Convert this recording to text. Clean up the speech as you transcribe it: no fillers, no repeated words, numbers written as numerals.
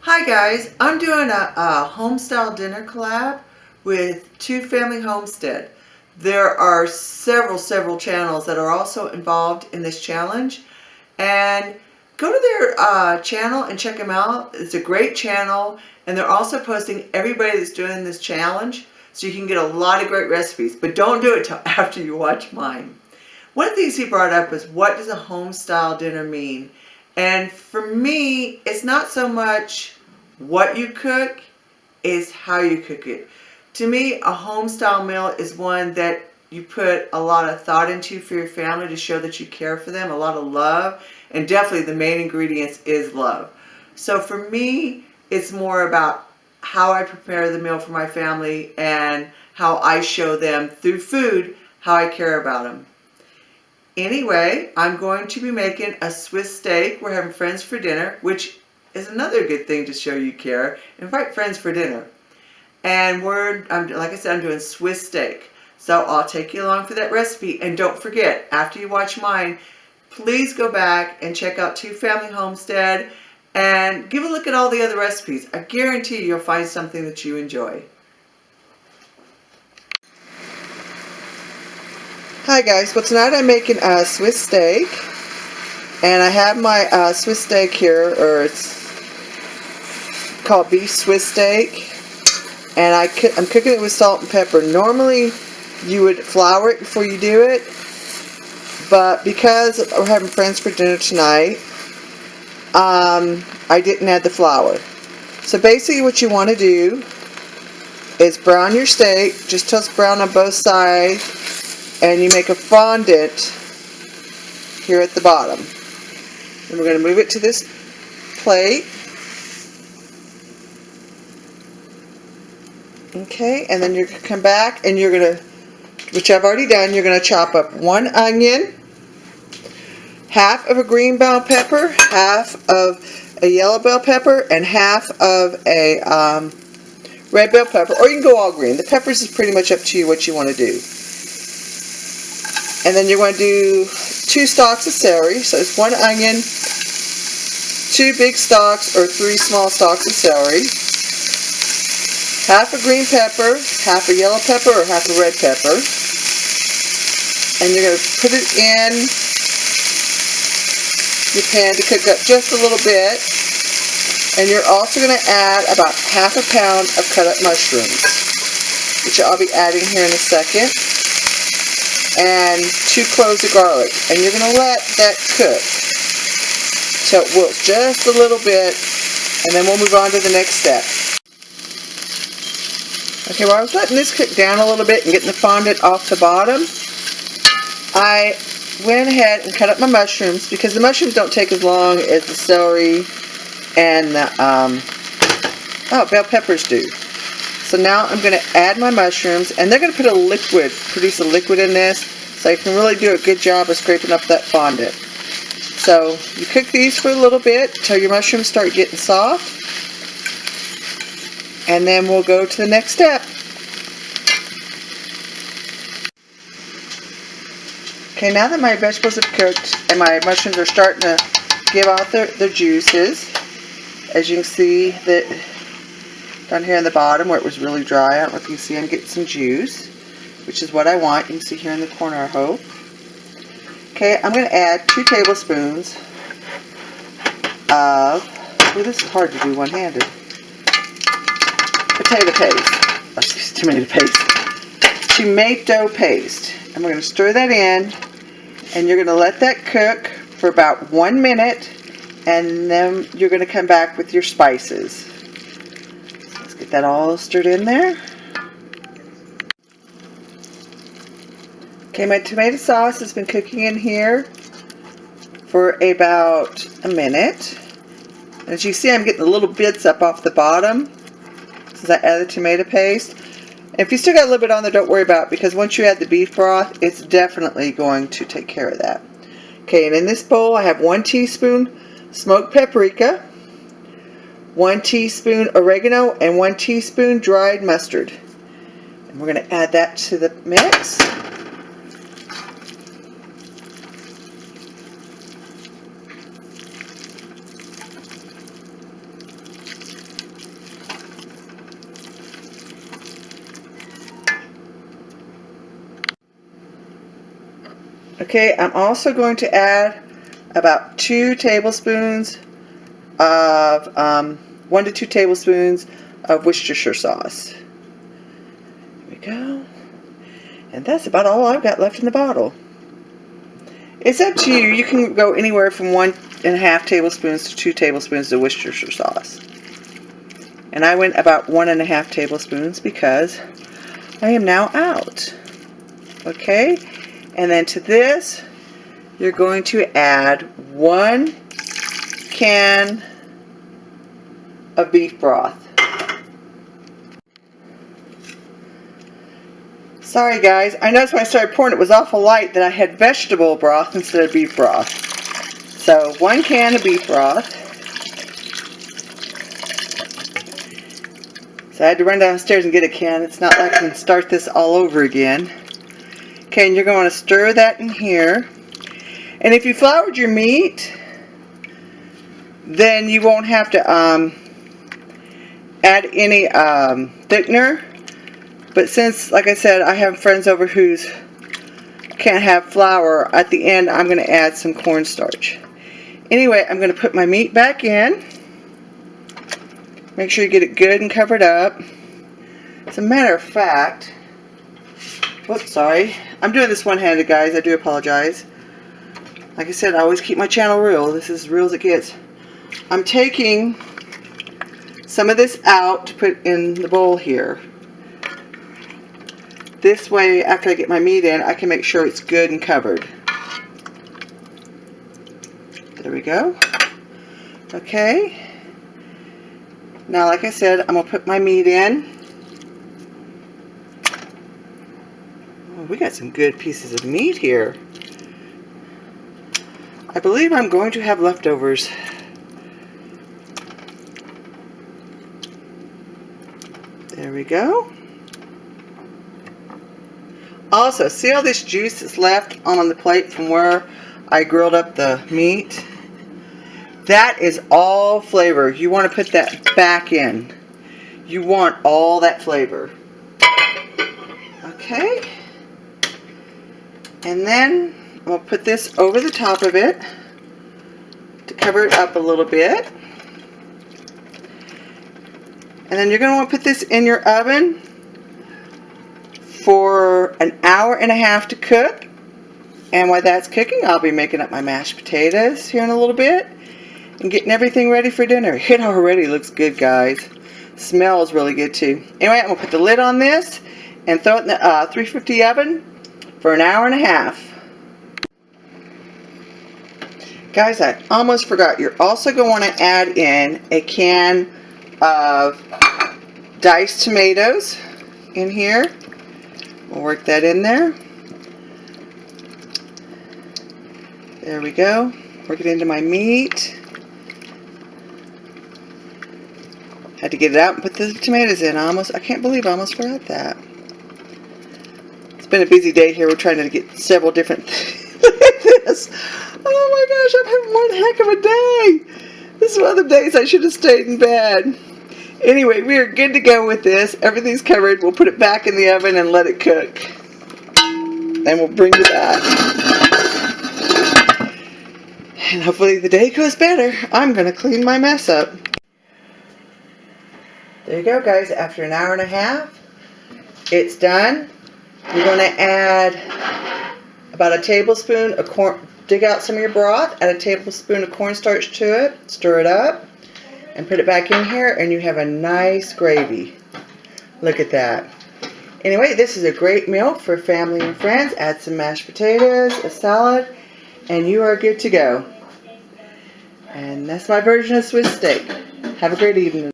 Hi guys, I'm doing a Homestyle dinner collab with Two Family Homestead. There are several channels that are also involved in this challenge, and go to their channel and check them out. It's a great channel, and they're also posting everybody that's doing this challenge, so you can get a lot of great recipes, but don't do it till after you watch mine. One of the things he brought up was, what does a home-style dinner mean? And for me, it's not so much what you cook, is how you cook it. To me, a home-style meal is one that you put a lot of thought into for your family to show that you care for them, a lot of love, and definitely the main ingredients is love. So for me, it's more about how I prepare the meal for my family and how I show them through food how I care about them. Anyway, I'm going to be making a Swiss steak. We're having friends for dinner, which is another good thing to show you care. Invite friends for dinner. And like I said, I'm doing Swiss steak. So I'll take you along for that recipe. And don't forget, after you watch mine, please go back and check out Two Family Homestead and give a look at all the other recipes. I guarantee you'll find something that you enjoy. Hi guys, well tonight I'm making a Swiss steak, and I have my Swiss steak here, or it's called beef Swiss steak, and I'm cooking it with salt and pepper. Normally you would flour it before you do it, but because we're having friends for dinner tonight, I didn't add the flour. So basically what you want to do is brown your steak just till it's brown on both sides, and you make a fondant here at the bottom. And we're going to move it to this plate. Okay, and then you're going to come back and you're going to, which I've already done, you're going to chop up one onion, half of a green bell pepper, half of a yellow bell pepper, and half of a red bell pepper, or you can go all green. The peppers is pretty much up to you what you want to do. And then you're going to do 2 stalks of celery. So it's 1 onion, 2 big stalks or 3 small stalks of celery, half a green pepper, half a yellow pepper or half a red pepper. And you're going to put it in your pan to cook up just a little bit. And you're also going to add about half a pound of cut up mushrooms, which I'll be adding here in a second, and 2 cloves of garlic, and you're going to let that cook till it wilts just a little bit, and then we'll move on to the next step. Okay, while I was letting this cook down a little bit and getting the fondant off the bottom, I went ahead and cut up my mushrooms, because the mushrooms don't take as long as the celery and the bell peppers do. So now I'm going to add my mushrooms, and they're going to produce a liquid in this, so you can really do a good job of scraping up that fondant. So you cook these for a little bit till your mushrooms start getting soft, and then we'll go to the next step. Okay, now that my vegetables have cooked and my mushrooms are starting to give off their juices, as you can see that down here in the bottom where it was really dry, I don't know if you can see I'm getting some juice, which is what I want. You can see here in the corner, I hope. Okay, I'm going to add 2 tablespoons of, this is hard to do one-handed, tomato paste. Tomato paste. And we're going to stir that in, and you're going to let that cook for about 1 minute, and then you're going to come back with your spices. Let's get that all stirred in there. Okay, my tomato sauce has been cooking in here for about a minute. As you see, I'm getting the little bits up off the bottom since I added the tomato paste. And if you still got a little bit on there, don't worry about it, because once you add the beef broth, it's definitely going to take care of that. Okay, and in this bowl I have 1 teaspoon smoked paprika, 1 teaspoon oregano, and 1 teaspoon dried mustard. And we're going to add that to the mix. Okay, I'm also going to add about 2 tablespoons of 1 to 2 tablespoons of Worcestershire sauce. There we go. And that's about all I've got left in the bottle. It's up to you. You can go anywhere from 1.5 tablespoons to 2 tablespoons of Worcestershire sauce. And I went about 1.5 tablespoons because I am now out. Okay? And then to this, you're going to add 1 can of beef broth. Sorry guys, I noticed when I started pouring it was awful light that I had vegetable broth instead of beef broth. So 1 can of beef broth. So I had to run downstairs and get a can. It's not like I can start this all over again. Okay, and you're going to stir that in here. And if you floured your meat, then you won't have to add any thickener. But since, like I said, I have friends over who can't have flour, at the end I'm going to add some cornstarch. Anyway, I'm going to put my meat back in. Make sure you get it good and covered up. As a matter of fact, whoops, sorry. I'm doing this one-handed, guys. I do apologize. Like I said, I always keep my channel real. This is as real as it gets. I'm taking some of this out to put in the bowl here. This way, after I get my meat in, I can make sure it's good and covered. There we go. Okay. Now, like I said, I'm going to put my meat in. Oh, we got some good pieces of meat here. I believe I'm going to have leftovers. There we go. Also, see all this juice that's left on the plate from where I grilled up the meat? That is all flavor. You want to put that back in. You want all that flavor. Okay. And then I'm going to put this over the top of it to cover it up a little bit. And then you're going to want to put this in your oven for 1.5 hours to cook. And while that's cooking, I'll be making up my mashed potatoes here in a little bit and getting everything ready for dinner. It already looks good, guys. Smells really good too. Anyway, I'm going to put the lid on this and throw it in the 350 oven for 1.5 hours. Guys, I almost forgot. You're also going to want to add in a can of diced tomatoes in here. We'll work that in there. There we go. Work it into my meat. Had to get it out and put the tomatoes in. I can't believe I almost forgot that. It's been a busy day here. We're trying to get several different things like this. Oh my gosh, I'm having one heck of a day. This is one of the days I should have stayed in bed. Anyway, we are good to go with this. Everything's covered. We'll put it back in the oven and let it cook. Then we'll bring it back. And hopefully the day goes better. I'm going to clean my mess up. There you go, guys. After 1.5 hours, it's done. You're going to add about a tablespoon of corn. Dig out some of your broth. Add a tablespoon of cornstarch to it. Stir it up. And put it back in here, and you have a nice gravy. Look at that. Anyway, this is a great meal for family and friends. Add some mashed potatoes, a salad, and you are good to go. And that's my version of Swiss steak. Have a great evening.